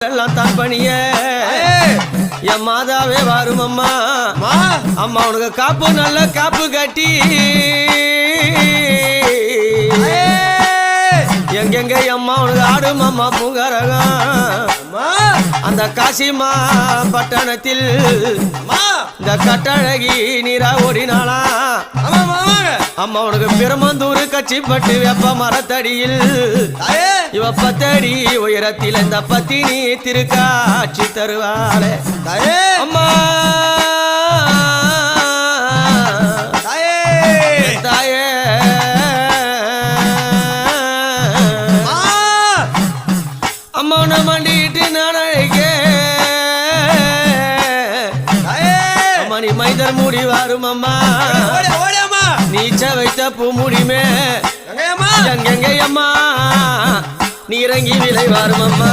தான் பணிய என் மாதாவே வரும் அம்மா அம்மா உனக்கு காப்பு நல்ல காப்பு கட்டி எங்கெங்க அம்மா உனக்கு ஆடும் அம்மா பூங்கரகம் அந்த காசிமா பட்டணத்தில் இந்த கட்டழகி நீரா ஓடினாளா அம்மா உனக்கு பெருமந்தூர் கட்சிப்பட்டு வெப்ப மரத்தடியில் இவ பத்தடி உயரத்தில் இந்த பத்தினி திருக்காட்சி தருவாளே அம்மா தாயே அம்மா உன்னை மண்டிட்டு நாளைக்கே அம்மா நீ மைதர் மூடி வரும் அம்மா நீச்ச வைத்த பூ முடிமே எங்கெங்க அம்மா நீ இறங்கி விலை வரும் அம்மா